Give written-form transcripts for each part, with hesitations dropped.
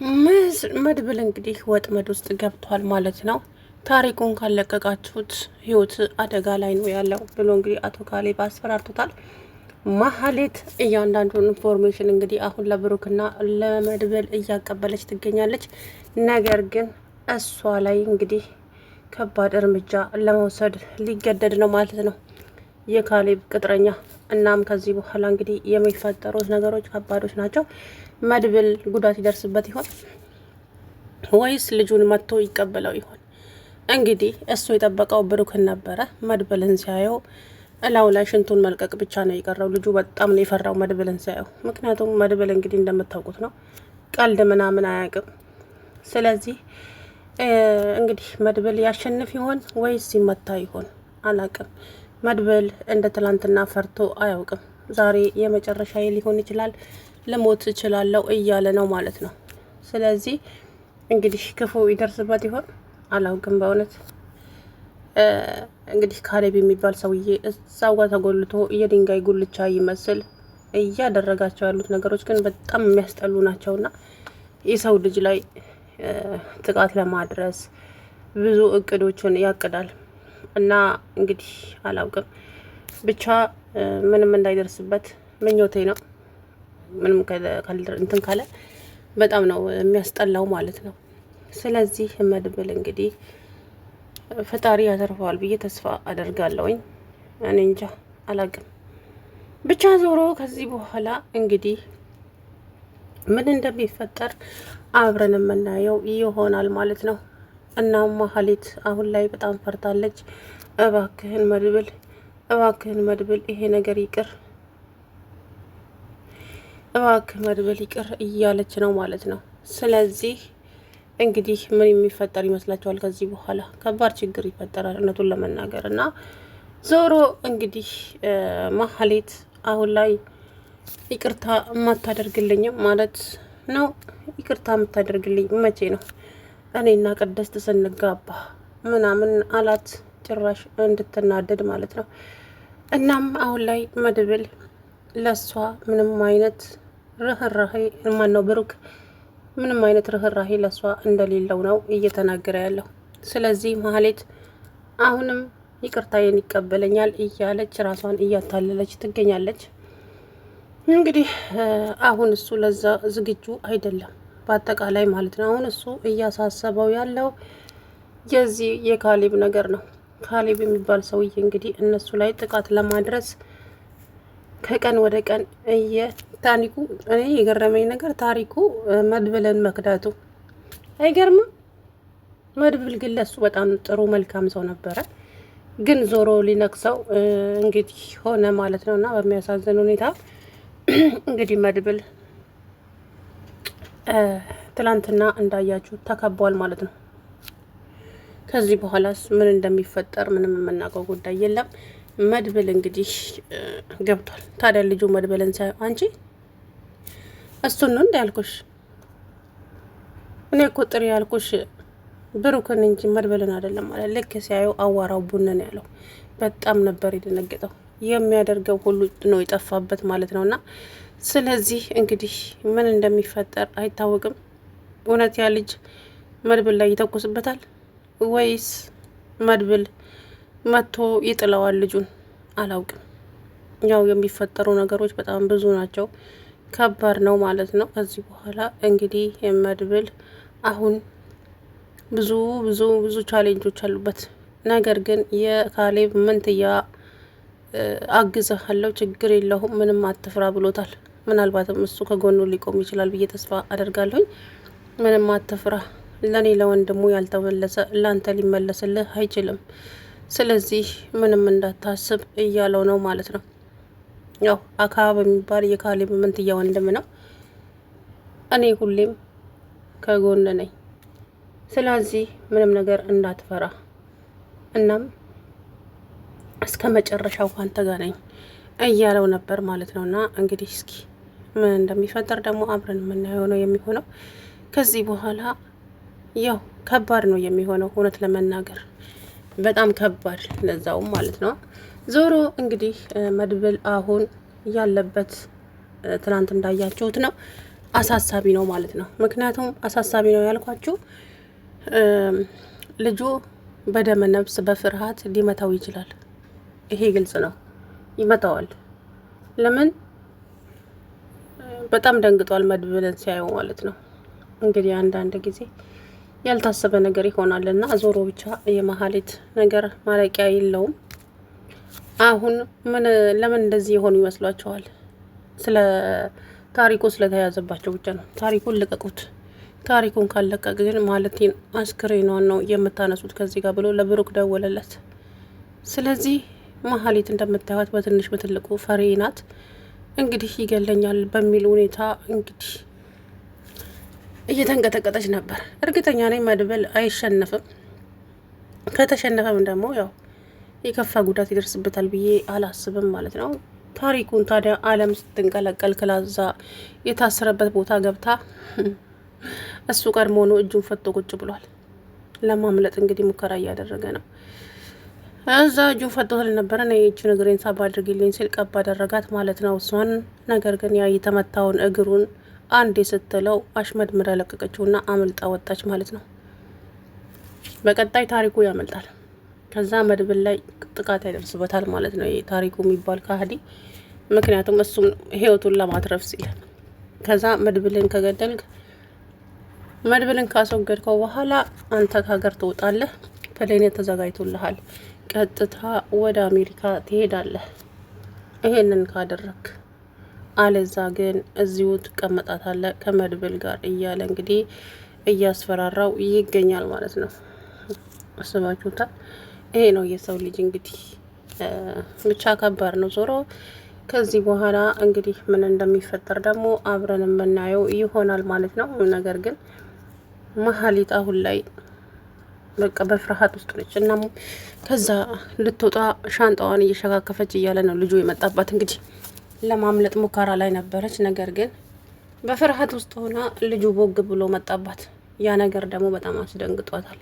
መድብል እንግዲህ ወጥመድ ውስጥ ገብቷል ማለት ነው። ታሪኩን ካለቀቃችሁት ህይወት አደጋ ላይ ነው ያለው ብሎ እንግዲህ አቶ ካሌብ አስፈራርቶታል። ማህሌት እያንዳንዱን ኢንፎርሜሽን እንግዲህ አሁን ለብሩክና ለመድብል እያቀበለች ትገኛለች። ነገር ግን እሷ ላይ እንግዲህ ከባድ እርምጃ ለመውሰድ ሊገደድ ነው ማለት ነው የካሌብ ቅጥረኛ። እናም ከዚህ በኋላ እንግዲህ የሚፈጠሩት ነገሮች ከባዶች ናቸው። መድብል ጉዳት ይደርስበት ይሆን ወይስ ልጁን መጥቶ ይቀበለው ይሆን? እንግዲህ እሱ የጠበቀው ብሩክን ነበረ። መድብልን ሲያየው እላው ላይ ሽንቱን መልቀቅ ብቻ ነው የቀረው። ልጁ በጣም ነው የፈራው መድብልን ሲያየው። ምክንያቱም መድብል እንግዲህ እንደምታውቁት ነው፣ ቀልድ ምናምን አያውቅም። ስለዚህ እንግዲህ መድብል ያሸንፍ ይሆን ወይስ ይመታ ይሆን አላውቅም። መድብል እንደ ትላንትና ፈርቶ አያውቅም። ዛሬ የመጨረሻ ሊሆን ይችላል፣ ልሞት እችላለሁ እያለ ነው ማለት ነው። ስለዚህ እንግዲህ ክፉ ይደርስበት ይሆን አላውቅም። በእውነት እንግዲህ ካሌብ የሚባል ሰውዬ እዛው ጋር ተጎልቶ የድንጋይ ጉልቻ ይመስል እያደረጋቸው ያሉት ነገሮች ግን በጣም የሚያስጠሉ ናቸውና የሰው ልጅ ላይ ጥቃት ለማድረስ ብዙ እቅዶችን ያቅዳል እና እንግዲህ አላውቅም ብቻ ምንም እንዳይደርስበት ምኞቴ ነው። ምንም እንትን ካለ በጣም ነው የሚያስጠላው ማለት ነው። ስለዚህ መድብል እንግዲህ ፈጣሪ ያተርፈዋል ብዬ ተስፋ አደርጋለሁኝ። እኔ እንጃ አላውቅም ብቻ ዞሮ ከዚህ በኋላ እንግዲህ ምን እንደሚፈጠር አብረን የምናየው ይሆናል ማለት ነው። እናም ማህሌት አሁን ላይ በጣም ፈርታለች። እባክህን መድብል፣ እባክህን መድብል ይሄ ነገር ይቅር፣ እባክህ መድብል ይቅር እያለች ነው ማለት ነው። ስለዚህ እንግዲህ ምን የሚፈጠር ይመስላችኋል? ከዚህ በኋላ ከባድ ችግር ይፈጠራል እውነቱን ለመናገር እና ዞሮ እንግዲህ ማህሌት አሁን ላይ ይቅርታ የማታደርግልኝም ማለት ነው። ይቅርታ የምታደርግልኝ መቼ ነው? እኔና ቅድስት ስንጋባ ምናምን አላት። ጭራሽ እንድትናደድ ማለት ነው። እናም አሁን ላይ መድብል ለሷ ምንም አይነት ርህራሄ ማን ነው ብሩክ ምንም አይነት ርህራሄ ለሷ እንደሌለው ነው እየተናገረ ያለው። ስለዚህ ማህሌት አሁንም ይቅርታዬን ይቀበለኛል እያለች ራሷን እያታለለች ትገኛለች። እንግዲህ አሁን እሱ ለዛ ዝግጁ አይደለም በአጠቃላይ ማለት ነው። አሁን እሱ እያሳሰበው ያለው የዚህ የካሌብ ነገር ነው። ካሌብ የሚባል ሰውዬ እንግዲህ እነሱ ላይ ጥቃት ለማድረስ ከቀን ወደ ቀን ታሪኩ እኔ የገረመኝ ነገር ታሪኩ መድብልን መክዳቱ አይገርምም? መድብል ግን ለሱ በጣም ጥሩ መልካም ሰው ነበረ። ግን ዞሮ ሊነክሰው እንግዲህ ሆነ ማለት ነው እና በሚያሳዝን ሁኔታ እንግዲህ መድብል ትላንትና እንዳያችሁ ተከቧል ማለት ነው። ከዚህ በኋላስ ምን እንደሚፈጠር ምንም የምናውቀው ጉዳይ የለም። መድብል እንግዲህ ገብቷል። ታዲያ ልጁ መድብልን ሳይ አንቺ እሱን ነው እንደ ያልኩሽ እኔ እኮ ጥሪ ያልኩሽ ብሩክን እንጂ መድብልን አይደለም ማለት። ልክ ሲያየው አዋራው ቡነን ያለው በጣም ነበር የደነገጠው። የሚያደርገው ሁሉ ነው የጠፋበት ማለት ነውና ስለዚህ እንግዲህ ምን እንደሚፈጠር አይታወቅም። እውነት ያ ልጅ መድብል ላይ ይተኩስበታል ወይስ መድብል መጥቶ ይጥለዋል ልጁን? አላውቅም። ያው የሚፈጠሩ ነገሮች በጣም ብዙ ናቸው። ከባድ ነው ማለት ነው። ከዚህ በኋላ እንግዲህ መድብል አሁን ብዙ ብዙ ብዙ ቻሌንጆች አሉበት። ነገር ግን የካሌብ ምንትያ አግዘሃለሁ፣ ችግር የለውም፣ ምንም አትፍራ ብሎታል። ምናልባትም እሱ ከጎኑ ሊቆም ይችላል ብዬ ተስፋ አደርጋለሁኝ። ምንም አትፍራ፣ ለኔ ለወንድሙ ያልተመለሰ ላንተ ሊመለስልህ አይችልም። ስለዚህ ምንም እንዳታስብ እያለው ነው ማለት ነው። ያው አካባቢ የሚባል የካሌብ ምንትያ ወንድም ነው። እኔ ሁሌም ከጎን ነኝ። ስለዚህ ምንም ነገር እንዳትፈራ፣ እናም እስከ መጨረሻው ካንተ ጋር ነኝ እያለው ነበር ማለት ነው። እና እንግዲህ እስኪ ምን እንደሚፈጠር ደግሞ አብረን የምናየው ነው የሚሆነው። ከዚህ በኋላ ያው ከባድ ነው የሚሆነው እውነት ለመናገር በጣም ከባድ ለዛውም ማለት ነው። ዞሮ እንግዲህ መድብል አሁን ያለበት ትናንት እንዳያችሁት ነው። አሳሳቢ ነው ማለት ነው። ምክንያቱም አሳሳቢ ነው ያልኳችሁ ልጁ በደመ ነፍስ በፍርሃት ሊመታው ይችላል። ይሄ ግልጽ ነው፣ ይመታዋል። ለምን በጣም ደንግጧል መድብልን ሲያየው ማለት ነው። እንግዲህ አንዳንድ ጊዜ ያልታሰበ ነገር ይሆናል እና ዞሮ ብቻ የመሀሌት ነገር ማለቂያ የለውም። አሁን ለምን እንደዚህ የሆኑ ይመስሏቸዋል? ስለ ታሪኩ ስለተያዘባቸው ብቻ ነው። ታሪኩን ልቀቁት። ታሪኩን ካለቀቅ ግን ማለቴን አስክሬኗን ነው የምታነሱት ከዚህ ጋር ብሎ ለብሩክ ደወለለት። ስለዚህ መሀሌት እንደምታዩት በትንሽ በትልቁ ፈሪ ናት። እንግዲህ ይገለኛል በሚል ሁኔታ እንግዲህ እየተንቀጠቀጠች ነበር። እርግጠኛ ነኝ መድብል አይሸነፍም። ከተሸነፈም ደግሞ ያው የከፋ ጉዳት ይደርስበታል ብዬ አላስብም ማለት ነው። ታሪኩን ታዲያ አለም ስትንቀለቀል ክላዛ የታሰረበት ቦታ ገብታ እሱ ቀድሞ ነው እጁን ፈቶ ቁጭ ብሏል። ለማምለጥ እንግዲህ ሙከራ እያደረገ ነው። እዛ እጁን ፈቶ ስለነበረ ነው የእጁን እግሬን ሳብ አድርጊልኝ ሲል ቀብ አደረጋት ማለት ነው እሷን። ነገር ግን ያ የተመታውን እግሩን አንዴ ስትለው አሽመድምዳ ለቀቀችውና አምልጣ ወጣች ማለት ነው። በቀጣይ ታሪኩ ያመልጣል። ከዛ መድብል ላይ ጥቃት ያደርስበታል ማለት ነው ታሪኩ የሚባል ካህዲ። ምክንያቱም እሱም ህይወቱን ለማትረፍ ሲል ከዛ መድብልን ካስወገድከው በኋላ አንተ ከሀገር ትወጣለህ። ፕሌን ተዘጋጅቶልሃል። ቀጥታ ወደ አሜሪካ ትሄዳለህ። ይሄንን ካደረክ አለዛ ግን እዚሁ ትቀመጣታለህ ከመድብል ጋር እያለ እንግዲህ እያስፈራራው ይገኛል ማለት ነው። አስባችሁታል? ይሄ ነው የሰው ልጅ እንግዲህ ብቻ ከባድ ነው። ዞሮ ከዚህ በኋላ እንግዲህ ምን እንደሚፈጠር ደግሞ አብረን የምናየው ይሆናል ማለት ነው። ነገር ግን መሀሌት አሁን ላይ በቃ በፍርሃት ውስጥ ነች እና ከዛ ልትወጣ ሻንጣዋን እየሸካከፈች እያለ ነው ልጁ የመጣባት። እንግዲህ ለማምለጥ ሙከራ ላይ ነበረች። ነገር ግን በፍርሃት ውስጥ ሆና ልጁ ቦግ ብሎ መጣባት። ያ ነገር ደግሞ በጣም አስደንግጧታል።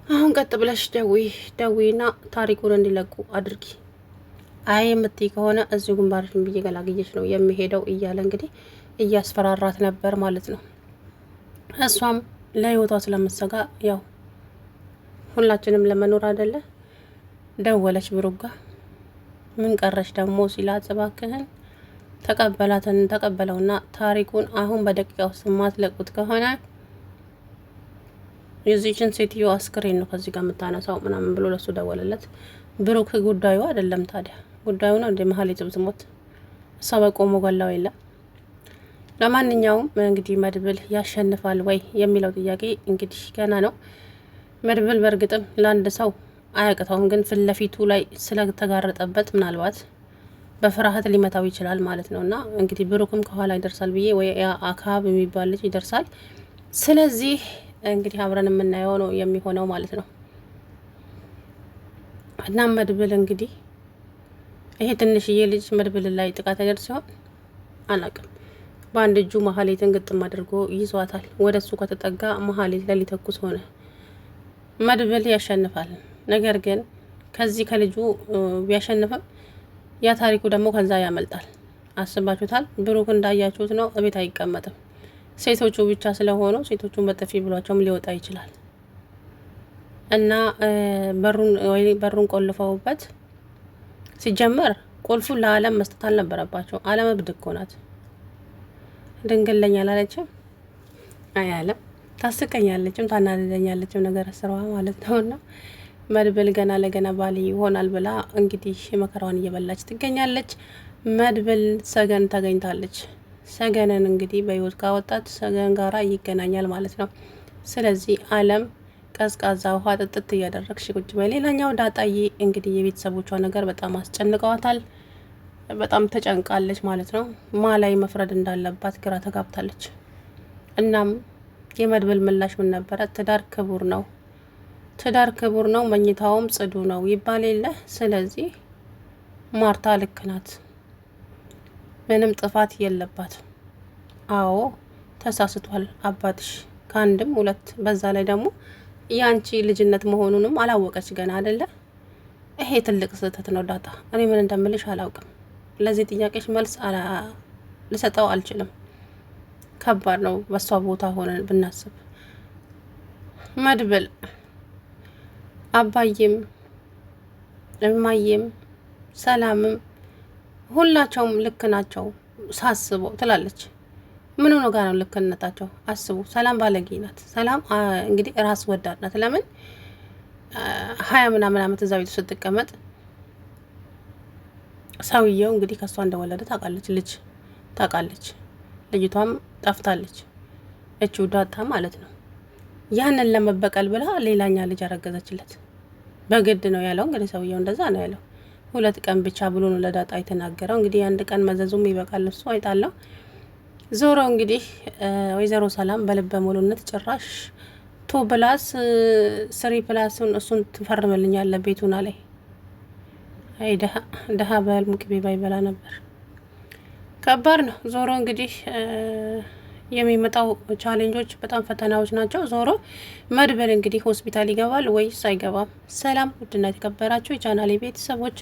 አሁን ቀጥ ብለሽ ደዊና ታሪኩን እንዲለቁ አድርጊ። አይ የምትይ ከሆነ እዚሁ ግንባርሽን ብዬ ገላግየሽ ነው የሚሄደው እያለ እንግዲህ እያስፈራራት ነበር ማለት ነው። እሷም ለህይወቷ ስለምሰጋ ያው ሁላችንም ለመኖር አይደለ ደወለች ብሩክ ጋ። ምን ቀረሽ ደግሞ ሲላት እባክህን ተቀበለውና ታሪኩን አሁን በደቂቃ ውስጥ ማትለቁት ከሆነ የዚችን ሴትዮ አስክሬን ነው ከዚህ ጋር የምታነሳው ምናምን ብሎ ለሱ ደወለለት። ብሩክ ጉዳዩ አይደለም ታዲያ ጉዳዩ ነው እንደ መሀሌት ብትሞት እሷ በቆሞ ገላው የለም። ለማንኛውም እንግዲህ መድብል ያሸንፋል ወይ የሚለው ጥያቄ እንግዲህ ገና ነው። መድብል በእርግጥም ለአንድ ሰው አያቅተውም፣ ግን ፊት ለፊቱ ላይ ስለተጋረጠበት ምናልባት በፍርሃት ሊመታው ይችላል ማለት ነው። እና እንግዲህ ብሩክም ከኋላ ይደርሳል ብዬ ወይ ያ አካብ የሚባል ልጅ ይደርሳል። ስለዚህ እንግዲህ አብረን የምናየው ነው የሚሆነው ማለት ነው። እና መድብል እንግዲህ ይሄ ትንሽዬ ልጅ መድብል ላይ ጥቃት ያደርስ ሲሆን አላቅም። በአንድ እጁ መሀሌትን ግጥም አድርጎ ይዟታል። ወደ እሱ ከተጠጋ መሀሌት ላይ ሊተኩስ ሆነ። መድብል ያሸንፋል። ነገር ግን ከዚህ ከልጁ ቢያሸንፍም ያ ታሪኩ ደግሞ ከዛ ያመልጣል። አስባችሁታል? ብሩክ እንዳያችሁት ነው፣ እቤት አይቀመጥም። ሴቶቹ ብቻ ስለሆኑ ሴቶቹን በጥፊ ብሏቸውም ሊወጣ ይችላል እና በሩን ቆልፈውበት ሲጀመር ቁልፉን ለአለም መስጠት አልነበረባቸው። አለም እብድ እኮ ናት። ድንግለኛ አላለችም። አይ አለም ታስቀኛለችም ታናደኛለችም ነገር ስራዋ ማለት ነውና መድብል ገና ለገና ባል ይሆናል ብላ እንግዲህ መከራዋን እየበላች ትገኛለች። መድብል ሰገን ተገኝታለች። ሰገንን እንግዲህ በህይወት ካወጣት ሰገን ጋራ ይገናኛል ማለት ነው። ስለዚህ አለም ቀዝቃዛ ውሃ ጥጥት እያደረግሽ ቁጭ በይ። ሌላኛው ዳጣዬ እንግዲህ የቤተሰቦቿ ነገር በጣም አስጨንቀዋታል። በጣም ተጨንቃለች ማለት ነው። ማላይ መፍረድ እንዳለባት ግራ ተጋብታለች። እናም የመድብል ምላሽ ምን ነበረ? ትዳር ክቡር ነው፣ መኝታውም ጽዱ ነው ይባል የለ። ስለዚህ ማርታ ልክ ናት፣ ምንም ጥፋት የለባት። አዎ ተሳስቷል አባትሽ ከአንድም ሁለት። በዛ ላይ ደግሞ የአንቺ ልጅነት መሆኑንም አላወቀች ገና አይደለ? ይሄ ትልቅ ስህተት ነው ዳጣ። እኔ ምን እንደምልሽ አላውቅም። ለዚህ ጥያቄሽ መልስ ልሰጠው አልችልም። ከባድ ነው። በሷ ቦታ ሆነን ብናስብ መድብል አባዬም እማዬም ሰላምም ሁላቸውም ልክ ናቸው ሳስበው ትላለች። ምን ሆኖ ጋር ነው ልክነታቸው? አስቡ። ሰላም ባለጌ ናት። ሰላም እንግዲህ ራስ ወዳድ ናት። ለምን 20 ምናምን አመት እዛ ቤት ስትቀመጥ ሰውየው እንግዲህ ከሷ እንደወለደ ታውቃለች። ልጅ ታውቃለች። ልጅቷም ጠፍታለች። እቺ ዳታ ማለት ነው። ያንን ለመበቀል ብላ ሌላኛ ልጅ አረገዘችለት። በግድ ነው ያለው። እንግዲህ ሰውየው እንደዛ ነው ያለው። 2 ቀን ብቻ ብሎ ነው ለዳጣ የተናገረው። እንግዲህ 1 ቀን መዘዙም ይበቃል። እሱ አይጣለው። ዞሮ እንግዲህ ወይዘሮ ሰላም በልበ ሙሉነት ጭራሽ 2+3 እሱን ትፈርምልኛለ ቤቱና ላይ አይ ደሃ በህልሙ ቅቤ ባይበላ ነበር። ከባድ ነው። ዞሮ እንግዲህ የሚመጣው ቻሌንጆች በጣም ፈተናዎች ናቸው። ዞሮ መድብል እንግዲህ ሆስፒታል ይገባል ወይስ አይገባም? ሰላም ውድና የተከበራችሁ የቻናሌ ቤተሰቦች